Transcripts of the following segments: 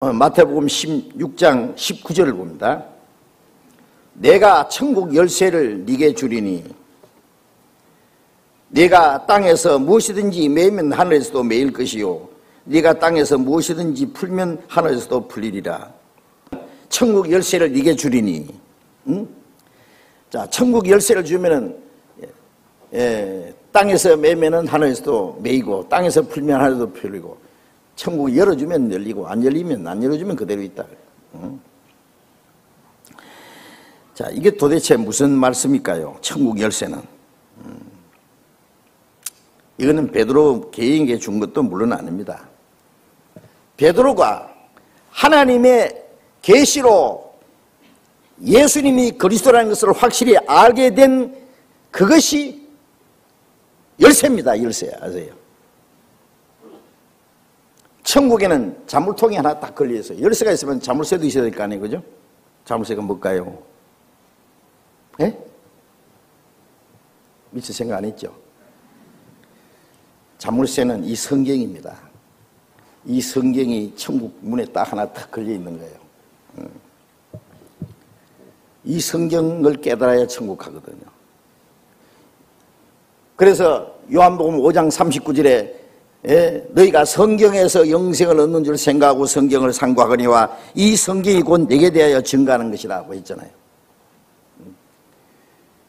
마태복음 16장 19절을 봅니다. 내가 천국 열쇠를 네게 주리니 네가 땅에서 무엇이든지 매면 하늘에서도 매일 것이요 네가 땅에서 무엇이든지 풀면 하늘에서도 풀리리라. 천국 열쇠를 네게 주리니, 자, 천국 열쇠를 주면은 땅에서 매면은 하늘에서도 매이고 땅에서 풀면 하늘에서도 풀리고, 천국을 열어주면 열리고 안 열리면 안 열어주면 그대로 있다. 자, 이게 도대체 무슨 말씀일까요? 천국 열쇠는. 이거는 베드로 개인에게 준 것도 물론 아닙니다. 베드로가 하나님의 계시로 예수님이 그리스도라는 것을 확실히 알게 된 그것이 열쇠입니다. 열쇠 아세요? 천국에는 자물통이 하나 딱 걸려있어요. 열쇠가 있으면 자물쇠도 있어야 될 거 아니에요, 그죠? 자물쇠가 뭘까요? 예? 미처 생각 안 했죠? 자물쇠는 이 성경입니다. 이 성경이 천국 문에 딱 하나 딱 걸려 있는 거예요. 이 성경을 깨달아야 천국 가거든요. 그래서 요한복음 5장 39절에 너희가 성경에서 영생을 얻는 줄 생각하고 성경을 상고하거니와 이 성경이 곧 내게 대하여 증거하는 것이라고 했잖아요.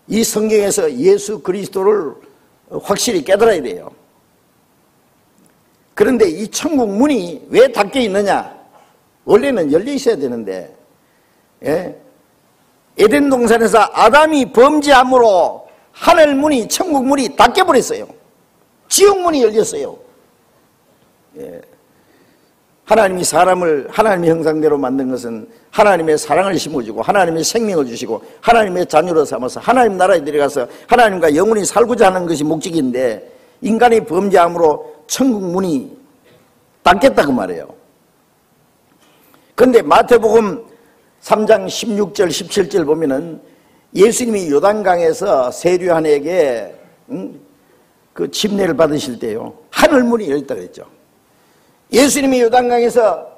이 성경에서 예수 그리스도를 확실히 깨달아야 돼요. 그런데 이 천국 문이 왜 닫혀 있느냐? 원래는 열려 있어야 되는데, 에덴 동산에서 아담이 범죄함으로 하늘 문이, 천국 문이 닫혀 버렸어요. 지옥 문이 열렸어요. 하나님이 사람을 하나님의 형상대로 만든 것은 하나님의 사랑을 심어주고 하나님의 생명을 주시고 하나님의 자녀로 삼아서 하나님 나라에 들어가서 하나님과 영원히 살고자 하는 것이 목적인데, 인간이 범죄함으로 천국 문이 닫혔다 그 말이에요. 그런데 마태복음 3장 16절 17절 보면은 예수님이 요단강에서 세류한에게 그 침례를 받으실 때요, 하늘 문이 열렸다 그랬죠. 예수님이 요단강에서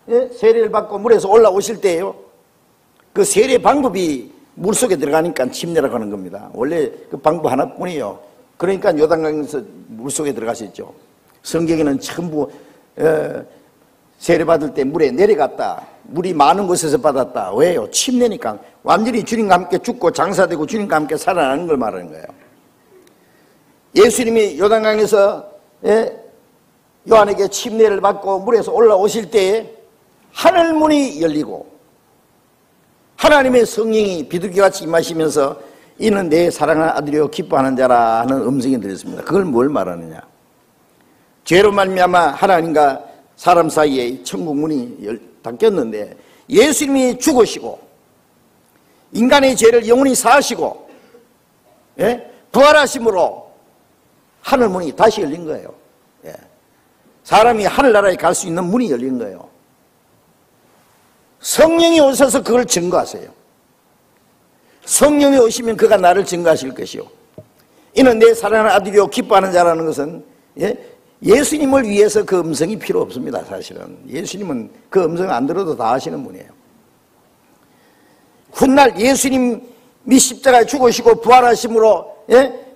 세례를 받고 물에서 올라오실 때요, 그 세례 방법이 물속에 들어가니까 침례라고 하는 겁니다. 원래 그 방법 하나뿐이에요. 그러니까 요단강에서 물속에 들어가셨죠. 성경에는 전부 세례 받을 때 물에 내려갔다, 물이 많은 곳에서 받았다. 왜요? 침례니까. 완전히 주님과 함께 죽고 장사되고 주님과 함께 살아나는 걸 말하는 거예요. 예수님이 요단강에서 요한에게 침례를 받고 물에서 올라오실 때에 하늘문이 열리고 하나님의 성령이 비둘기같이 임하시면서 이는 내 사랑하는 아들이요 기뻐하는 자라 하는 음성이 들렸습니다. 그걸 뭘 말하느냐? 죄로 말미암아 하나님과 사람 사이에 천국 문이 닫혔는데 예수님이 죽으시고 인간의 죄를 영원히 사하시고 부활하심으로 하늘문이 다시 열린 거예요. 사람이 하늘나라에 갈 수 있는 문이 열린 거예요. 성령이 오셔서 그걸 증거하세요. 성령이 오시면 그가 나를 증거하실 것이요 이는 내 사랑하는 아들이요 기뻐하는 자라는 것은 예수님을 위해서 그 음성이 필요 없습니다. 사실은 예수님은 그 음성 안 들어도 다 하시는 분이에요. 훗날 예수님이 십자가에 죽으시고 부활하심으로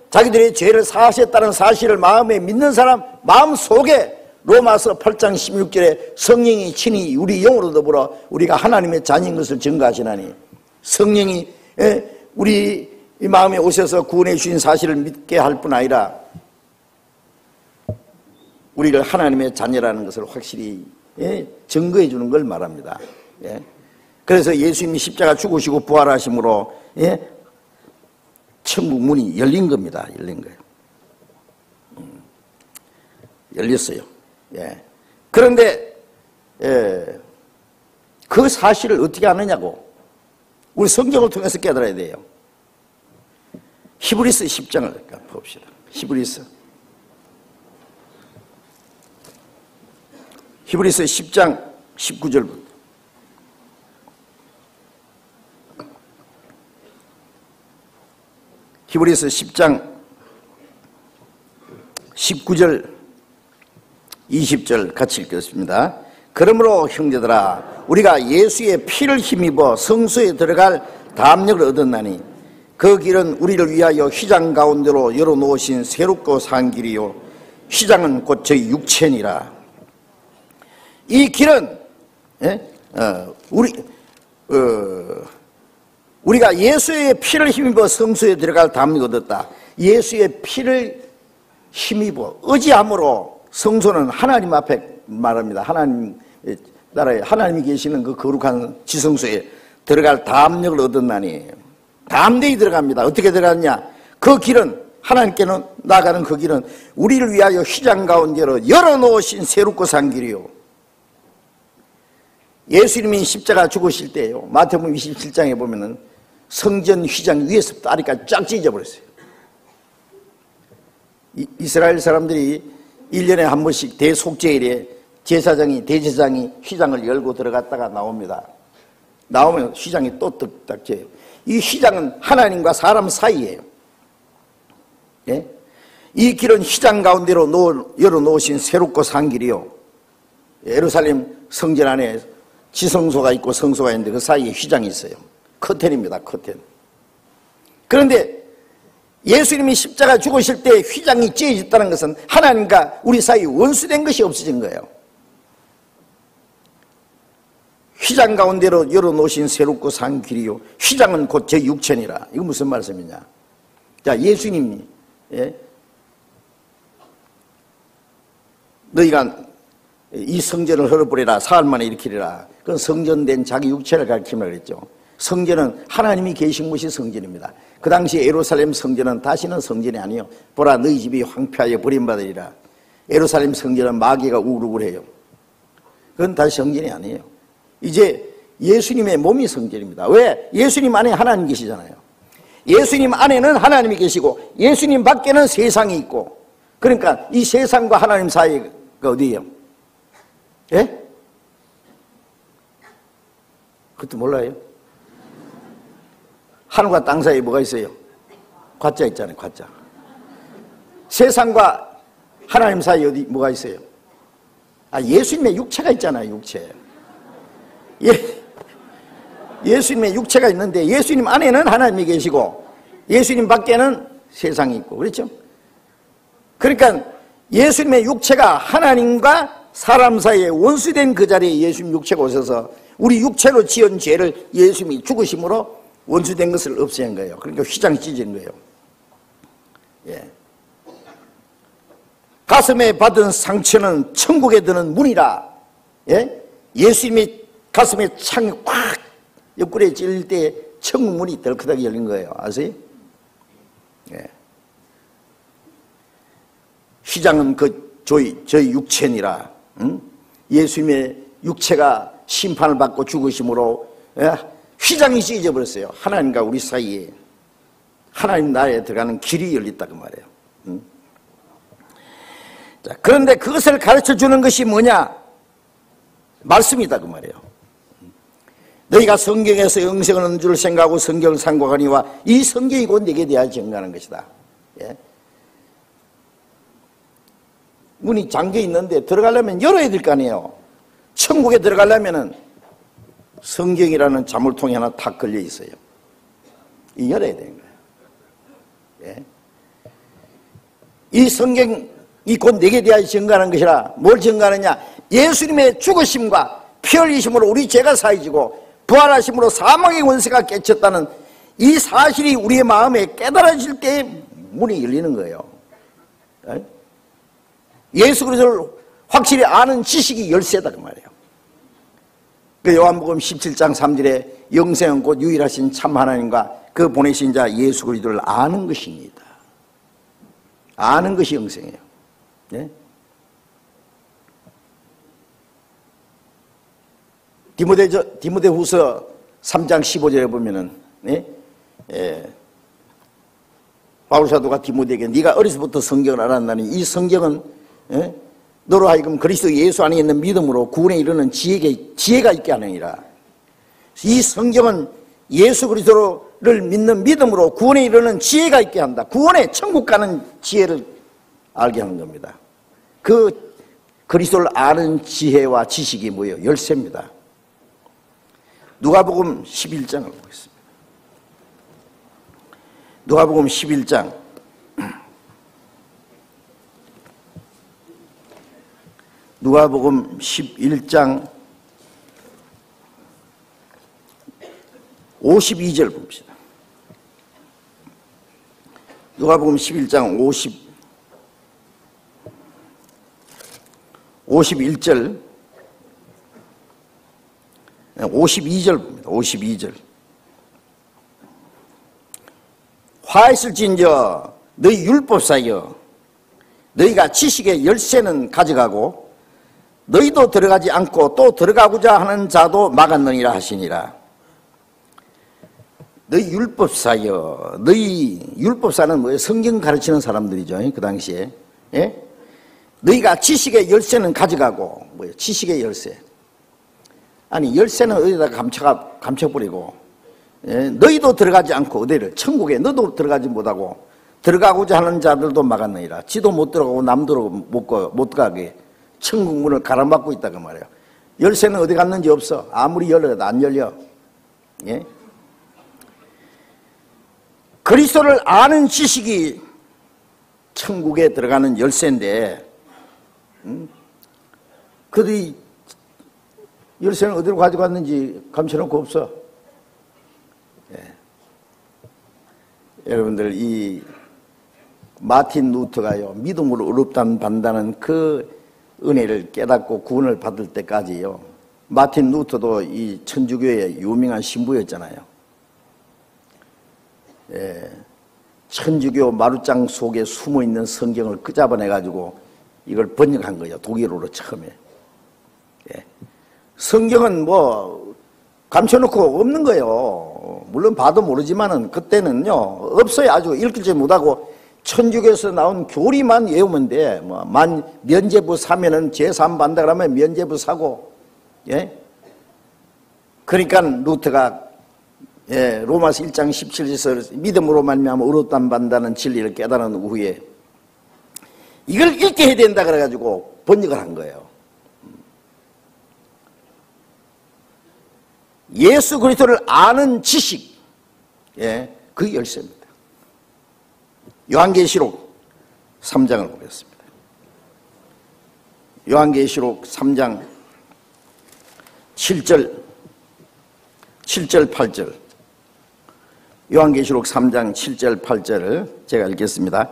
자기들의 죄를 사하셨다는 사실을 마음에 믿는 사람 마음속에 로마서 8장 16절에 성령이 친히 우리 영으로 더불어 우리가 하나님의 자녀인 것을 증거하시나니, 성령이 우리 마음에 오셔서 구원해 주신 사실을 믿게 할 뿐 아니라 우리를 하나님의 자녀라는 것을 확실히 증거해 주는 걸 말합니다. 그래서 예수님이 십자가 죽으시고 부활하심으로 천국 문이 열린 겁니다. 열린 거예요. 열렸어요. 그런데 그 사실을 어떻게 아느냐고 우리 성경을 통해서 깨달아야 돼요. 히브리서 10장을 봅시다. 히브리서 10장 19절부터 히브리서 10장 19절 20절 같이 읽겠습니다. 그러므로 형제들아 우리가 예수의 피를 힘입어 성소에 들어갈 담력을 얻었나니 그 길은 우리를 위하여 휘장 가운데로 열어놓으신 새롭고 산 길이요 휘장은 곧 저희 육체니라. 이 길은 우리가 예수의 피를 힘입어 성소에 들어갈 담력을 얻었다. 예수의 피를 힘입어 의지함으로 성소는 하나님 앞에 말합니다. 하나님 나라에 하나님이 계시는 그 거룩한 지성소에 들어갈 담력을 얻었나니 담대히 들어갑니다. 어떻게 들어갔냐? 그 길은 하나님께는 나가는 그 길은 우리를 위하여 휘장 가운데로 열어놓으신 새롭고 산 길이요. 예수님이 십자가 죽으실 때요. 마태복음 27장에 보면은 성전 휘장 위에서부터 아래까지 쫙 찢어버렸어요. 이스라엘 사람들이 1년에 한 번씩 대속죄일에 대제사장이 휘장을 열고 들어갔다가 나옵니다. 나오면 휘장이 또 딱 져요. 이 휘장은 하나님과 사람 사이예요. 예? 이 길은 휘장 가운데로 열어놓으신 새롭고 산 길이요. 예루살렘 성전 안에 지성소가 있고 성소가 있는데 그 사이에 휘장이 있어요. 커튼입니다. 커튼. 그런데 예수님이 십자가 죽으실 때 휘장이 찢어졌다는 것은 하나님과 우리 사이 원수된 것이 없어진 거예요. 휘장 가운데로 열어놓으신 새롭고 산 길이요 휘장은 곧 제 육체니라. 이거 무슨 말씀이냐? 자, 예수님이 너희가 이 성전을 헐어버리라 사흘 만에 일으키리라. 그건 성전된 자기 육체를 가리키라 그랬죠. 성전은 하나님이 계신 곳이 성전입니다. 그 당시 예루살렘 성전은 다시는 성전이 아니요 보라 너희 집이 황폐하여 버림받으리라. 예루살렘 성전은 마귀가 우글우글해요. 그건 다시 성전이 아니에요. 이제 예수님의 몸이 성전입니다. 왜? 예수님 안에 하나님 계시잖아요. 예수님 안에는 하나님이 계시고 예수님 밖에는 세상이 있고, 그러니까 이 세상과 하나님 사이가 어디예요? 예? 그것도 몰라요? 하늘과 땅 사이에 뭐가 있어요? 과자 있잖아요. 과자. 세상과 하나님 사이에 어디 뭐가 있어요? 예수님의 육체가 있잖아요. 육체. 예수님의 육체가 있는데 예수님 안에는 하나님이 계시고 예수님 밖에는 세상이 있고, 그렇죠? 그러니까 예수님의 육체가 하나님과 사람 사이에 원수된 그 자리에 예수님 육체가 오셔서 우리 육체로 지은 죄를 예수님이 죽으심으로 원수된 것을 없애는 거예요. 그러니까 휘장이 찢어진 거예요. 예. 가슴에 받은 상처는 천국에 드는 문이라. 예? 예수님이 가슴에 창이 꽉 옆구리에 찔릴 때 천국 문이 덜커덕이 열린 거예요. 아세요? 예. 휘장은 저희 육체니라. 응? 예수님의 육체가 심판을 받고 죽으심으로 휘장이 찢어져 버렸어요. 하나님과 우리 사이에 하나님 나라에 들어가는 길이 열렸다 그 말이에요. 응? 자, 그런데 그것을 가르쳐 주는 것이 뭐냐? 말씀이다 그 말이에요. 너희가 성경에서 영생을 얻는 줄 생각하고 성경을 상고하니와 이 성경이 곧 내게 대하여 증거하는 것이다. 예? 문이 잠겨 있는데 들어가려면 열어야 될 거 아니에요. 천국에 들어가려면은 성경이라는 자물통이 하나 탁 걸려 있어요. 이 열어야 되는 거예요. 예? 이 성경이 곧 내게 대하여 증거하는 것이라. 뭘 증거하느냐? 예수님의 죽으심과 피 흘리심으로 우리 죄가 사해지고 부활하심으로 사망의 원세가 깨쳤다는 이 사실이 우리의 마음에 깨달아질 때 문이 열리는 거예요. 예수 그리스도를 확실히 아는 지식이 열쇠다 그 말이에요. 그 요한복음 17장 3절에 영생은 곧 유일하신 참 하나님과 그 보내신 자 예수 그리스도를 아는 것입니다. 아는 것이 영생이에요. 네? 디모데후서 3장 15절에 보면은 바울 사도가 디모데에게 네가 어려서부터 성경을 알았나니 이 성경은 너로 하여금 그리스도 예수 안에 있는 믿음으로 구원에 이르는 지혜가 있게 하느니라. 이 성경은 예수 그리스도를 믿는 믿음으로 구원에 이르는 지혜가 있게 한다. 구원에 천국 가는 지혜를 알게 하는 겁니다. 그 그리스도를 아는 지혜와 지식이 뭐예요? 열쇠입니다. 누가복음 11장을 보겠습니다. 누가복음 11장 누가복음 11장 52절 봅시다. 누가복음 11장 51절 52절 봅니다. 52절. 화했을진저 너희 율법사여 너희가 지식의 열쇠는 가져가고 너희도 들어가지 않고 또 들어가고자 하는 자도 막았느니라 하시니라. 너희 율법사여, 너희 율법사는 뭐예요? 성경 가르치는 사람들이죠. 그 당시에. 예? 너희가 지식의 열쇠는 가져가고, 뭐예요? 지식의 열쇠. 아니, 열쇠는 어디다 감춰버리고, 예? 너희도 들어가지 않고, 어디를? 천국에 너도 들어가지 못하고, 들어가고자 하는 자들도 막았느니라. 지도 못 들어가고, 남도 못 가게. 천국 문을 가로막고 있다, 그 말이에요. 열쇠는 어디 갔는지 없어. 아무리 열어도 안 열려. 예? 그리스도를 아는 지식이 천국에 들어가는 열쇠인데, 그들이 열쇠는 어디로 가져갔는지 감춰놓고 없어. 예. 여러분들, 이 마틴 루터가요, 믿음으로 의롭다는 받는다는 그 은혜를 깨닫고 구원을 받을 때까지요, 마틴 루터도 이 천주교의 유명한 신부였잖아요. 예, 천주교 마루장 속에 숨어있는 성경을 끄잡아내가지고 이걸 번역한 거예요. 독일어로 처음에. 예. 성경은 뭐 감춰놓고 없는 거예요. 물론 봐도 모르지만은 그때는요 없어요. 아주 읽지 못하고 천주교에서 나온 교리만 외우면 돼. 뭐 면죄부 사면은 제3 반다 그러면 면죄부 사고. 예. 그러니까 루터가 예, 로마서 1장 17절에서 믿음으로 말미암아 의롭다함 받는다는 진리를 깨달은 후에 이걸 읽게 해야 된다 그래가지고 번역을 한 거예요. 예수 그리스도를 아는 지식, 예, 그 열쇠입니다. 요한계시록 3장을 보겠습니다. 요한계시록 3장 7절 8절. 요한계시록 3장 7절 8절을 제가 읽겠습니다.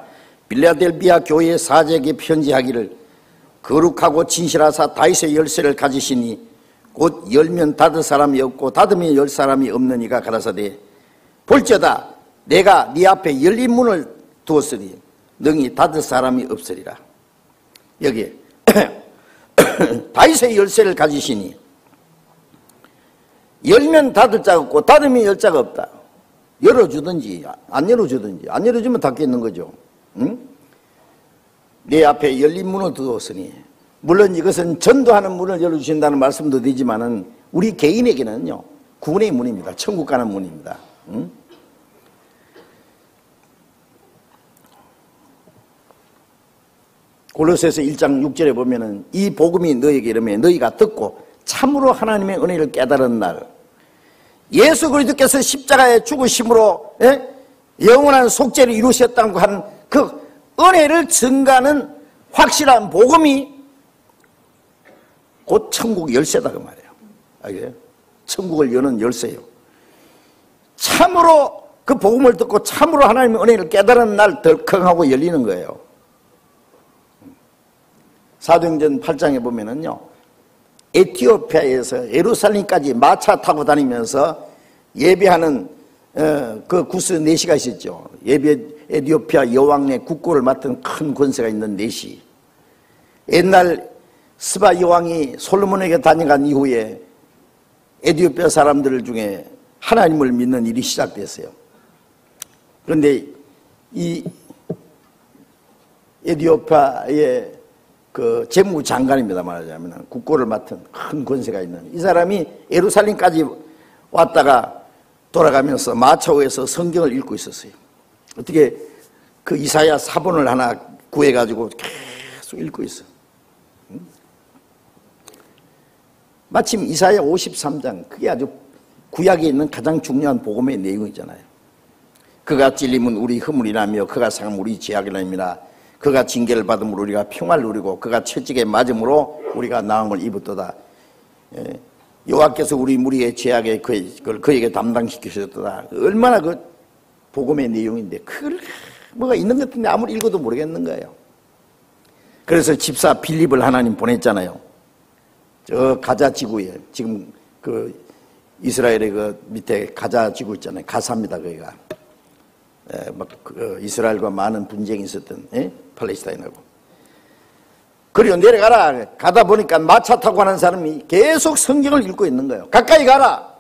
빌라델비아 교회의 사제에게 편지하기를 거룩하고 진실하사 다윗의 열쇠를 가지시니 곧 열면 닫을 사람이 없고 닫으면 열 사람이 없는 이가 가라사대 볼지어다 내가 네 앞에 열린 문을 두었으니 능히 닫을 사람이 없으리라. 여기에 다윗의 열쇠를 가지시니 열면 닫을 자가 없고 닫으면 열 자가 없다. 열어주든지 안 열어주든지 안 열어주면 닫겠는 거죠. 응? 내 앞에 열린 문을 두었으니 물론 이것은 전도하는 문을 열어주신다는 말씀도 되지만은 우리 개인에게는요 구원의 문입니다. 천국 가는 문입니다. 응? 골로새서 1장 6절에 보면은 이 복음이 너에게 이르면 너희가 듣고 참으로 하나님의 은혜를 깨달은 날 예수 그리스도께서 십자가에 죽으심으로 예? 영원한 속죄를 이루셨다고 하는 그 은혜를 증가하는 확실한 복음이 곧 천국 열쇠다 그 말이에요. 알겠어요? 천국을 여는 열쇠예요. 참으로 그 복음을 듣고 참으로 하나님의 은혜를 깨달은 날 덜컹하고 열리는 거예요. 사도행전 8장에 보면은요 에티오피아에서 예루살렘까지 마차 타고 다니면서 예배하는 그 구스 내시가 있었죠. 에티오피아 여왕의 국고를 맡은 큰 권세가 있는 내시. 옛날 스바 여왕이 솔로몬에게 다녀간 이후에 에티오피아 사람들 중에 하나님을 믿는 일이 시작됐어요. 그런데 이 에티오피아의 그 재무장관입니다. 말하자면 국고를 맡은 큰 권세가 있는 이 사람이 예루살렘까지 왔다가 돌아가면서 마차오에서 성경을 읽고 있었어요. 어떻게 그 이사야 사본을 하나 구해가지고 계속 읽고 있어. 마침 이사야 53장, 그게 아주 구약에 있는 가장 중요한 복음의 내용이잖아요. 그가 찔림은 우리 허물이라며 그가 상함은 우리 죄악이라니라. 그가 징계를 받음으로 우리가 평화를 누리고 그가 채찍에 맞음으로 우리가 나음을 입었도다. 여호와께서 우리 무리의 죄악에 그걸 그에게 담당시키셨도다. 얼마나 그 복음의 내용인데 그걸 뭐가 있는 것 같은데 아무리 읽어도 모르겠는 거예요. 그래서 집사 빌립을 하나님 보냈잖아요. 저 가자 지구에 지금 그 이스라엘의 그 밑에 가자 지구 있잖아요. 가사입니다. 거기가 막 그 이스라엘과 많은 분쟁이 있었던 팔레스타인하고. 그리고 내려가라. 가다 보니까 마차 타고 가는 사람이 계속 성경을 읽고 있는 거예요. 가까이 가라.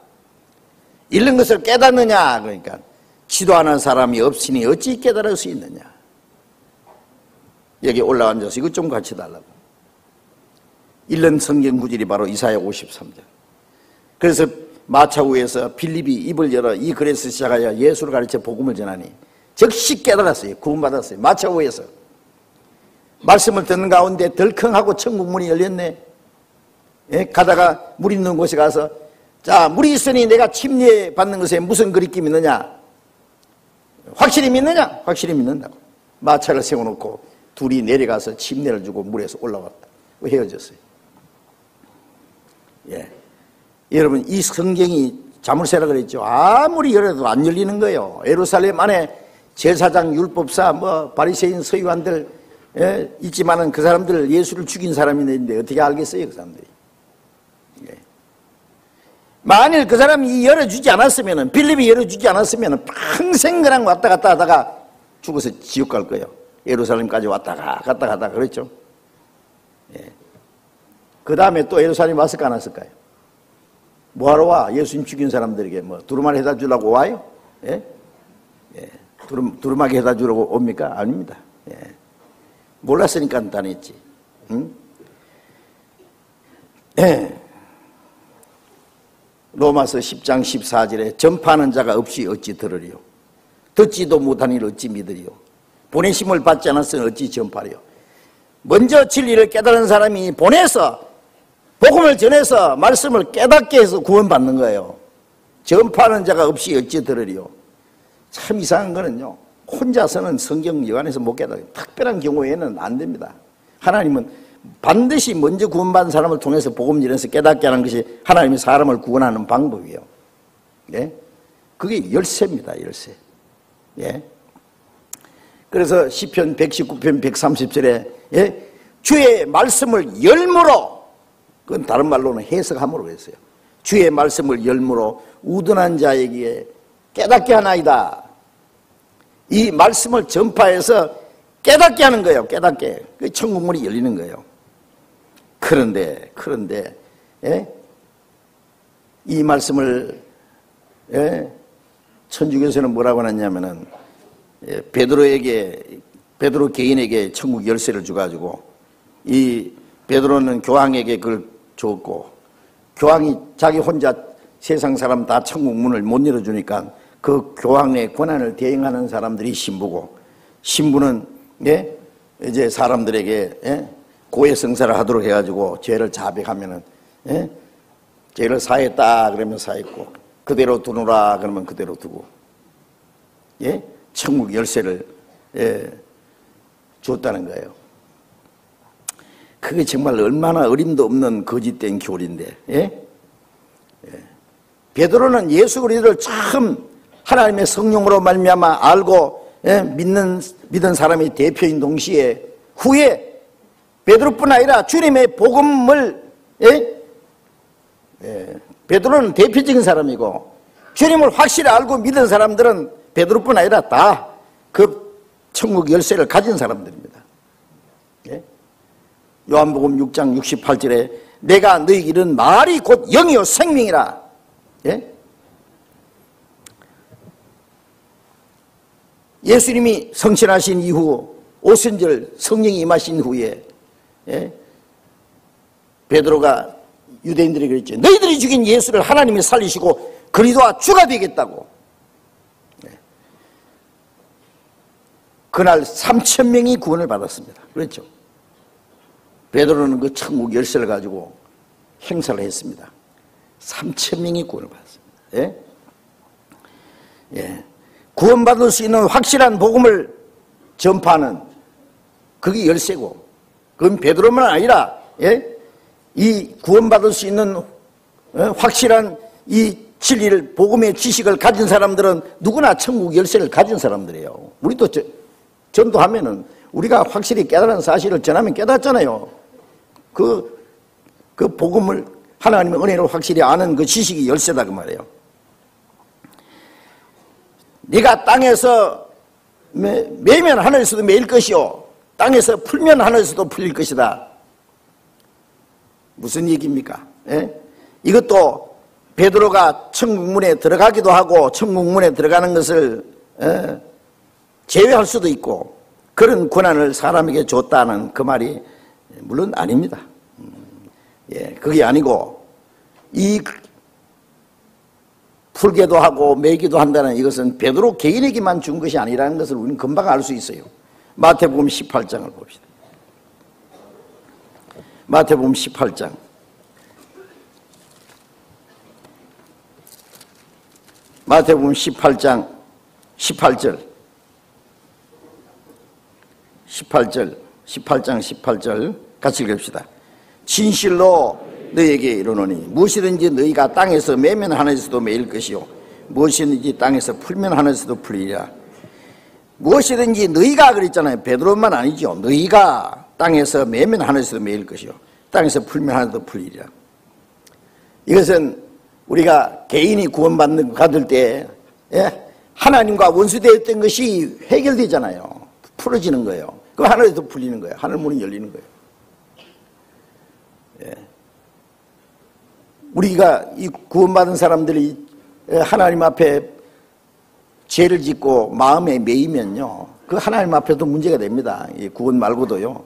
읽는 것을 깨닫느냐. 그러니까 지도하는 사람이 없으니 어찌 깨달을 수 있느냐. 여기 올라앉아서 이것 좀 같이 달라고. 읽는 성경 구절이 바로 이사야 53장. 그래서 마차 위에서 빌립이 입을 열어 이 글에서 시작하여 예수를 가르쳐 복음을 전하니 즉시 깨달았어요. 구원받았어요. 마차 위에서. 말씀을 듣는 가운데 덜컹하고 천국 문이 열렸네. 가다가 물 있는 곳에 가서 자, 물이 있으니 내가 침례 받는 것에 무슨 그리낌 있느냐? 확실히 믿느냐? 확실히 믿는다고. 마차를 세워놓고 둘이 내려가서 침례를 주고 물에서 올라왔다. 헤어졌어요. 예. 여러분, 이 성경이 자물쇠라 그랬죠. 아무리 열어도 안 열리는 거예요. 예루살렘 안에 제사장, 율법사, 바리새인, 서기관들 있지만은 그 사람들 예수를 죽인 사람이 있는데 어떻게 알겠어요, 그 사람들이? 예. 만일 그 사람이 열어주지 않았으면은, 빌립이 열어주지 않았으면은 평생 그냥 왔다 갔다 하다가 죽어서 지옥 갈 거예요. 예루살렘까지 왔다가 갔다 가다가 그랬죠. 예. 그 다음에 또 예루살렘 왔을까 안 왔을까요? 뭐하러 와? 예수님 죽인 사람들에게 두루마리 해다 주려고 와요? 예? 예. 두루마기 해다 주려고 옵니까? 아닙니다. 예. 몰랐으니까 다녔지. 응? 예. 로마서 10장 14절에 전파하는 자가 없이 어찌 들으리요? 듣지도 못하니 어찌 믿으리요? 보내심을 받지 않았으니 어찌 전파리요? 먼저 진리를 깨달은 사람이 보내서 복음을 전해서 말씀을 깨닫게 해서 구원받는 거예요. 전파하는 자가 없이 어찌 들으리요? 참 이상한 거는요, 혼자서는 성경 여관에서 못 깨달아요. 특별한 경우에는 안 됩니다. 하나님은 반드시 먼저 구원받은 사람을 통해서 복음 전해서 깨닫게 하는 것이 하나님이 사람을 구원하는 방법이에요. 예? 그게 열쇠입니다. 열쇠. 예? 그래서 시편 119편 130절에 예? 주의 말씀을 열무로, 그건 다른 말로는 해석함으로 했어요. 주의 말씀을 열무로 우둔한 자에게 깨닫게 하나이다. 이 말씀을 전파해서 깨닫게 하는 거예요. 깨닫게. 그 천국문이 열리는 거예요. 그런데 예? 이 말씀을 예? 천주교에서는 뭐라고 하냐면은 예, 베드로 개인에게 천국 열쇠를 줘가지고 이 베드로는 교황에게 그걸 줬고 교황이 자기 혼자 세상 사람 다 천국 문을 못 열어주니까 그 교황의 권한을 대행하는 사람들이 신부고, 신부는 예? 이제 사람들에게 예? 고해성사를 하도록 해가지고 죄를 자백하면은 예? 죄를 사했다 그러면 사했고, 그대로 두노라 그러면 그대로 두고, 예? 천국 열쇠를 예? 줬다는 거예요. 그게 정말 얼마나 어림도 없는 거짓된 교리인데, 예? 예. 베드로는 예수 그리스도를 처음 하나님의 성령으로 말미암아 알고 예? 믿은 사람이 대표인 동시에 후에 베드로뿐 아니라 주님의 복음을 예? 예. 베드로는 대표적인 사람이고 주님을 확실히 알고 믿은 사람들은 베드로뿐 아니라 다 그 천국 열쇠를 가진 사람들입니다. 예? 요한복음 6장 68절에 내가 너희에게 이른 말이 곧 영이요 생명이라. 예? 예수님이 성신하신 이후 오순절 성령이 임하신 후에 예? 베드로가 유대인들이 그랬죠. 너희들이 죽인 예수를 하나님이 살리시고 그리스도와 주가 되겠다고. 예. 그날 3,000명이 구원을 받았습니다. 그렇죠. 베드로는 그 천국 열쇠를 가지고 행사를 했습니다. 3,000명이 구원을 받았습니다. 예? 예. 구원받을 수 있는 확실한 복음을 전파하는 그게 열쇠고, 그건 베드로만 아니라, 예? 이 구원받을 수 있는 확실한 이 진리를, 복음의 지식을 가진 사람들은 누구나 천국 열쇠를 가진 사람들이에요. 우리도 전도하면은 우리가 확실히 깨달은 사실을 전하면 깨닫잖아요. 그 복음을, 하나님의 은혜로 확실히 아는 그 지식이 열쇠다 그 말이에요. 네가 땅에서 매면 하늘에서도 매일 것이요 땅에서 풀면 하늘에서도 풀릴 것이다. 무슨 얘기입니까? 예? 이것도 베드로가 천국문에 들어가기도 하고 천국문에 들어가는 것을 제외할 수도 있고 그런 권한을 사람에게 줬다는 그 말이 물론 아닙니다. 예, 그게 아니고 이 풀게도 하고 매기도 한다는 이것은 베드로 개인에게만 준 것이 아니라는 것을 우리는 금방 알 수 있어요. 마태복음 18장을 봅시다. 마태복음 18장. 마태복음 18장 18절. 18장 18절 같이 읽읍시다. 진실로 너희에게 이르노니 무엇이든지 너희가 땅에서 매면 하늘에서도 매일 것이요 무엇이든지 땅에서 풀면 하늘에서도 풀리리라. 무엇이든지 너희가 그랬잖아요. 베드로만 아니죠. 너희가 땅에서 매면 하늘에서도 매일 것이요 땅에서 풀면 하늘에서도 풀리리라. 이것은 우리가 개인이 구원받는 받을 때 하나님과 원수되었던 것이 해결되잖아요. 풀어지는 거예요. 그 하늘에도 풀리는 거예요. 하늘 문이 열리는 거예요. 예. 우리가 이 구원받은 사람들이 하나님 앞에 죄를 짓고 마음에 매이면요, 그 하나님 앞에도 문제가 됩니다. 이 구원 말고도요.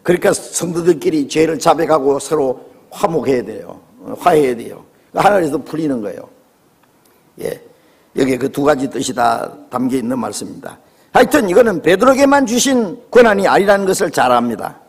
그러니까 성도들끼리 죄를 자백하고 서로 화목해야 돼요. 화해해야 돼요. 하늘에서 풀리는 거예요. 예, 여기에 그 두 가지 뜻이 다 담겨 있는 말씀입니다. 하여튼 이거는 베드로에게만 주신 권한이 아니라는 것을 잘 압니다.